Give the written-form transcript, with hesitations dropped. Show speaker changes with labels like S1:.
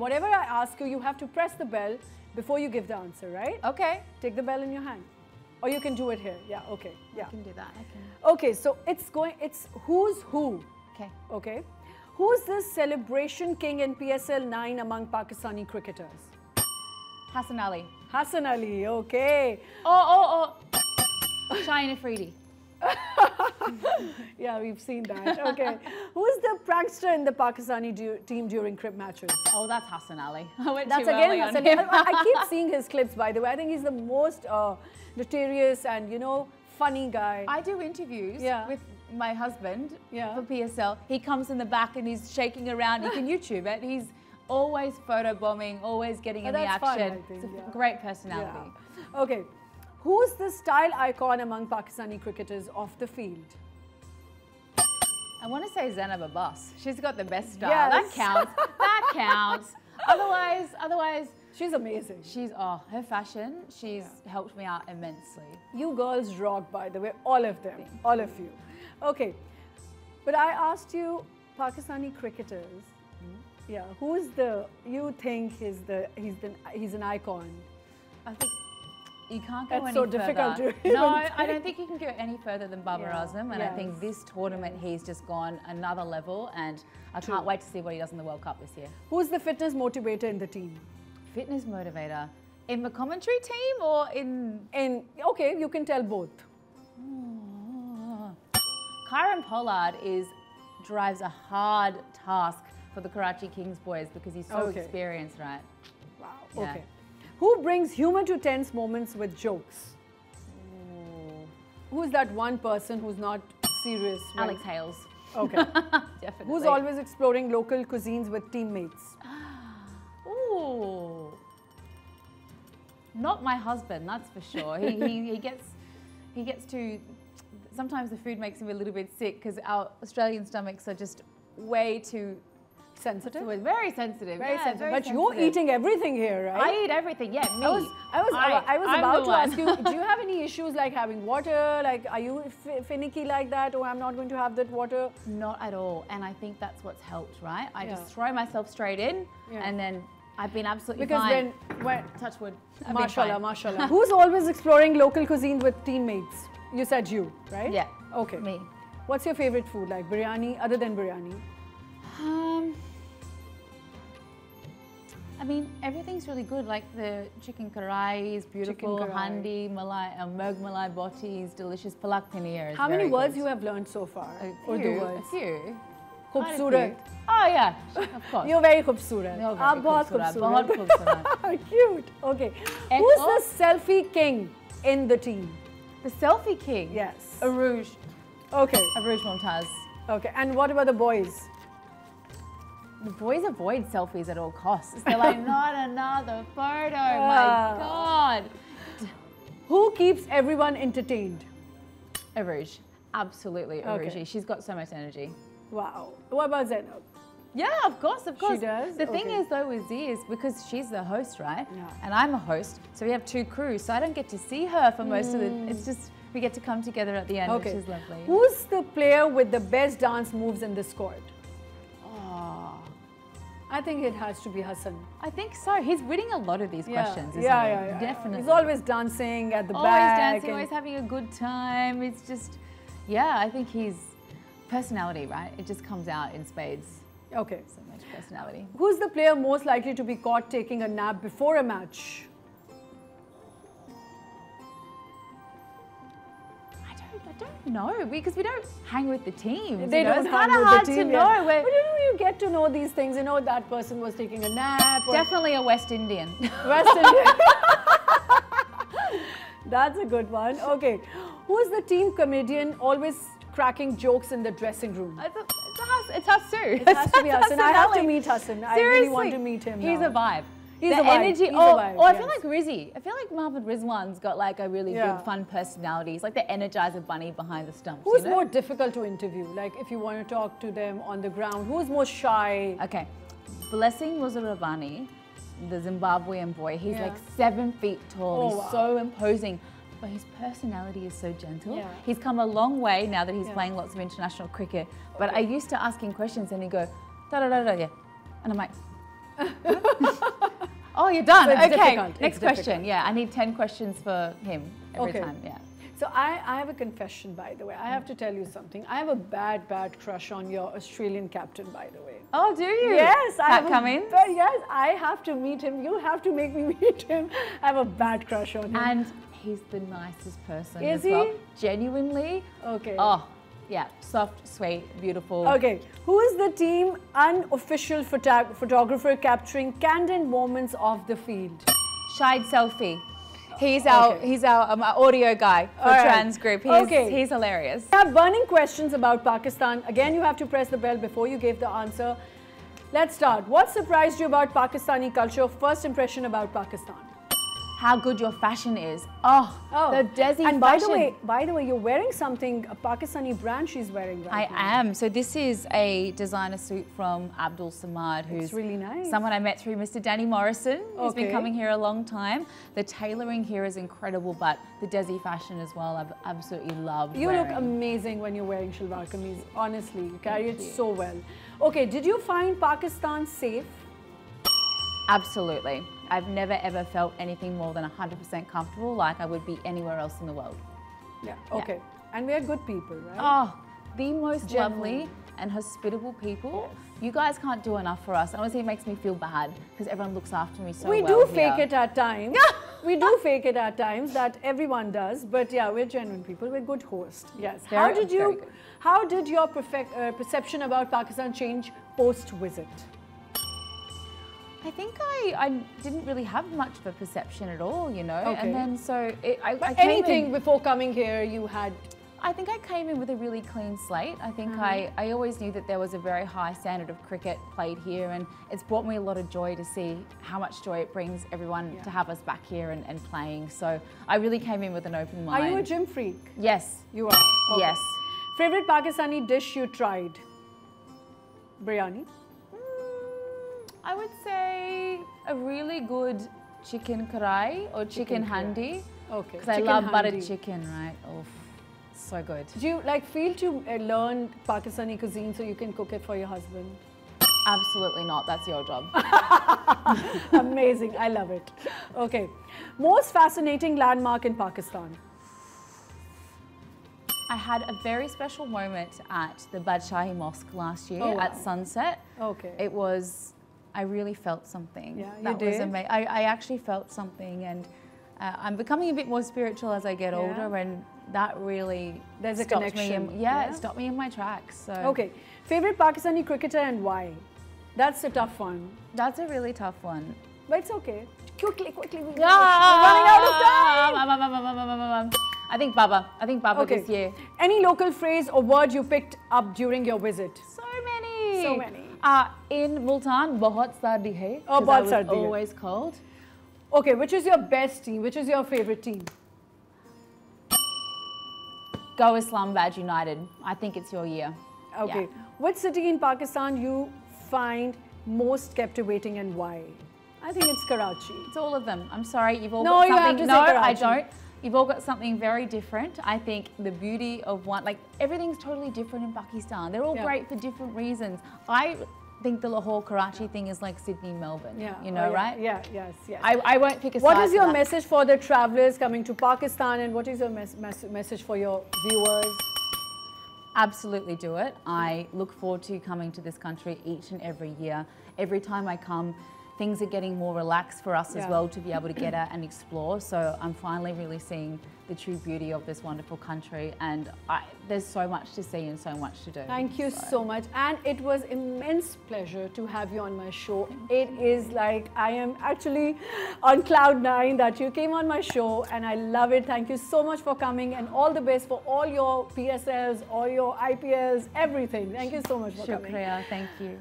S1: Whatever I ask you, you have to press the bell before you give the answer, right?
S2: Okay.
S1: Take the bell in your hand. Or you can do it here. Yeah, okay. Yeah.
S2: I can do that. I can.
S1: Okay, so it's who's who.
S2: Okay.
S1: Okay. Who's the celebration king in PSL 9 among Pakistani cricketers?
S2: Hassan Ali.
S1: Hassan Ali, okay.
S2: Oh. Shaheen Afridi.
S1: Yeah, we've seen that. Okay. Who's the prankster in the Pakistani team during crib matches?
S2: Oh, that's Hassan Ali. I went
S1: That's
S2: too
S1: again
S2: early on
S1: Hassan.
S2: him.
S1: I keep seeing his clips, by the way. I think he's the most notorious and, funny guy.
S2: I do interviews with my husband for PSL. He comes in the back and he's shaking around. You can YouTube it. He's always photo bombing, always getting in the action.
S1: Fun, I think,
S2: it's a great personality.
S1: Yeah. Okay. Who's the style icon among Pakistani cricketers off the field?
S2: I want to say Zainab Abbas. She's got the best style.
S1: Yes.
S2: That counts. That counts. Otherwise,
S1: she's amazing.
S2: Her fashion, she's helped me out immensely.
S1: You girls rock, by the way, all of them, all of you. Okay, but I asked you Pakistani cricketers. Yeah, you think he's an icon?
S2: I think you can't go any
S1: so
S2: further.
S1: Difficult to
S2: No, I don't think you can go any further than Babar Azam, and I think this tournament he's just gone another level, and I can't wait to see what he does in the World Cup this year.
S1: Who's the fitness motivator in the team?
S2: Fitness motivator in the commentary team or in?
S1: Okay, you can tell both.
S2: Kyron Pollard drives a hard task for the Karachi Kings boys because he's so experienced, right?
S1: Wow.
S2: Yeah.
S1: Okay. Who brings humor to tense moments with jokes? Who's that one person who's not serious?
S2: Alex Hales.
S1: Okay.
S2: Definitely.
S1: Who's always exploring local cuisines with teammates?
S2: Ooh. Not my husband, that's for sure. He gets to. Sometimes the food makes him a little bit sick because our Australian stomachs are just way too
S1: sensitive.
S2: Very sensitive.
S1: Very sensitive. But you're eating everything here, right?
S2: I eat everything. Yeah, me.
S1: I was about to ask you. Do you have any issues like having water? Like, are you finicky like that? Or I'm not going to have that water?
S2: Not at all. And I think that's what's helped, right? I just throw myself straight in, and then I've been absolutely fine.
S1: Because when
S2: touch wood.
S1: Mashallah, mashallah. Who's always exploring local cuisine with teammates? You said you, right?
S2: Yeah.
S1: Okay.
S2: Me.
S1: What's your favorite food, like biryani, other than biryani?
S2: I mean, everything's really good. Like the chicken karai is beautiful, handi, malai, merg malai boti is delicious, palak paneer is
S1: How many words you have learned so far?
S2: Urdu words. A few.
S1: Khubsurat.
S2: Oh yeah, of course.
S1: You're very khubsurat.
S2: You're very khubsurat. Bahut khubsurat.
S1: Cute. Okay. Who's the selfie king in the team?
S2: The selfie king?
S1: Yes.
S2: Aruj.
S1: Okay.
S2: Aruj Mumtaz.
S1: Okay. And what about the boys?
S2: The boys avoid selfies at all costs. They're like, not another photo, my God.
S1: Who keeps everyone entertained?
S2: Aruj. Absolutely Aruj. She's got so much energy.
S1: Wow. What about Zainab?
S2: Yeah, of course.
S1: She does?
S2: The thing is though with Z is because she's the host, right?
S1: Yeah.
S2: And I'm a host, so we have two crews, so I don't get to see her for most of it. It's just, we get to come together at the end, which is lovely.
S1: Who's the player with the best dance moves in the squad? I think it has to be Hassan.
S2: I think so. He's winning a lot of these questions, isn't he?
S1: Yeah.
S2: Definitely.
S1: He's always dancing at the back.
S2: Always dancing, always having a good time. It's just, I think his personality, right? It just comes out in spades.
S1: Okay.
S2: So much personality.
S1: Who's the player most likely to be caught taking a nap before a match?
S2: I don't know, because we don't hang with the teams.
S1: They don't
S2: it's
S1: hang
S2: kind of
S1: with
S2: hard
S1: the team,
S2: to know.
S1: But you get to know these things. You know that person was taking a nap.
S2: Definitely a West Indian.
S1: West Indian. That's a good one. Okay. Who's the team comedian always cracking jokes in the dressing room?
S2: It's Hassan.
S1: It has to be Hassan. I have to meet Hassan. I really want to meet him.
S2: He's a vibe.
S1: He's a vibe.
S2: Energy.
S1: He's a vibe.
S2: I feel like Rizzy. I feel like Mohammed Rizwan's got like a really good, fun personality. He's like the Energizer bunny behind the stumps.
S1: Who's more difficult to interview? Like if you want to talk to them on the ground, who's more shy?
S2: Okay, Blessing Muzarabani, the Zimbabwean boy. He's like 7 feet tall. He's so imposing. But his personality is so gentle. Yeah. He's come a long way now that he's playing lots of international cricket. But I used to ask him questions and he'd go, da da da da, yeah. And I'm like, Oh, you're done.
S1: So it's
S2: okay,
S1: difficult.
S2: next question. Yeah, I need 10 questions for him every time. Yeah.
S1: So I have a confession, by the way. I have to tell you something. I have a bad crush on your Australian captain, by the way.
S2: Oh, do you?
S1: Yes.
S2: Come in?
S1: Yes, I have to meet him. You have to make me meet him. I have a bad crush on him.
S2: And he's the nicest person
S1: Is
S2: as well.
S1: he?
S2: Genuinely.
S1: Okay.
S2: Oh, yeah. Soft, sweet, beautiful.
S1: Okay. Who is the team unofficial photographer capturing candid moments of the field?
S2: Shide Selfie. He's our audio guy for Trans Group. He's hilarious.
S1: I have burning questions about Pakistan. Again, you have to press the bell before you give the answer. Let's start. What surprised you about Pakistani culture? First impression about Pakistan?
S2: How good your fashion is. Oh, the Desi
S1: and
S2: fashion.
S1: by the way, you're wearing something, a Pakistani brand she's wearing right now.
S2: I am. So this is a designer suit from Abdul Samad, who's
S1: really nice.
S2: Someone I met through Mr. Danny Morrison, who's been coming here a long time. The tailoring here is incredible, but the Desi fashion as well, I've absolutely loved
S1: You
S2: wearing.
S1: look amazing when you're wearing shalwar kameez. Honestly, you carry it so well. Okay, did you find Pakistan safe?
S2: Absolutely. I've never ever felt anything more than 100% comfortable like I would be anywhere else in the world.
S1: Yeah, okay. Yeah. And we're good people, right?
S2: Oh, the most lovely and hospitable people. Yes. You guys can't do enough for us. Honestly, it makes me feel bad because everyone looks after me so well.
S1: We do fake it at times. We do fake it at times, that everyone does. But yeah, we're genuine people. We're good hosts. Yes. How did your perception about Pakistan change post-visit?
S2: I think I didn't really have much of a perception at all, you know.
S1: Okay.
S2: And then so
S1: anything before coming here you had?
S2: I think I came in with a really clean slate. I think I always knew that there was a very high standard of cricket played here, and it's brought me a lot of joy to see how much joy it brings everyone to have us back here and playing. So I really came in with an open mind.
S1: Are you a gym freak?
S2: Yes.
S1: You are? Okay.
S2: Yes.
S1: Favorite Pakistani dish you tried? Biryani?
S2: I would say a really good chicken karai or chicken handi.
S1: Okay.
S2: Because I love buttered chicken, right? Oh, so good.
S1: Do you feel to learn Pakistani cuisine so you can cook it for your husband?
S2: Absolutely not. That's your job.
S1: Amazing. I love it. Okay. Most fascinating landmark in Pakistan?
S2: I had a very special moment at the Badshahi Mosque last year at sunset.
S1: Okay.
S2: It was, I really felt something.
S1: Yeah,
S2: that was amazing. I actually felt something, and I'm becoming a bit more spiritual as I get older, and that really stopped me. It stopped me in my tracks. So.
S1: Okay. Favorite Pakistani cricketer and why? That's a tough one.
S2: That's a really tough one.
S1: But it's okay. Quickly. We're running out of time.
S2: I think Baba this year.
S1: Any local phrase or word you picked up during your visit?
S2: So many.
S1: So many.
S2: In Multan, bahut sardi hai.
S1: Oh, bahut sardi hai.
S2: Always cold.
S1: Okay, which is your best team? Which is your favorite team?
S2: Go Islamabad United. I think it's your year.
S1: Okay. Yeah. Which city in Pakistan you find most captivating and why? I think it's Karachi.
S2: It's all of them. I'm sorry, you've all got something.
S1: No,
S2: I don't. You've all got something very different. I think the beauty of one, everything's totally different in Pakistan. They're all great for different reasons. I think the Lahore Karachi thing is like Sydney, Melbourne. Yeah. You know, right?
S1: Yeah, yes.
S2: I won't pick a side.
S1: What is your message for the travelers coming to Pakistan, and what is your message for your viewers?
S2: Absolutely do it. I look forward to coming to this country each and every year. Every time I come, things are getting more relaxed for us as well to be able to get out and explore. So I'm finally really seeing the true beauty of this wonderful country, and there's so much to see and so much to do.
S1: Thank you so much, and it was immense pleasure to have you on my show. It is like I am actually on cloud 9 that you came on my show, and I love it. Thank you so much for coming, and all the best for all your PSLs, all your IPLs, everything. Thank you so much for coming.
S2: Shukriya, thank you.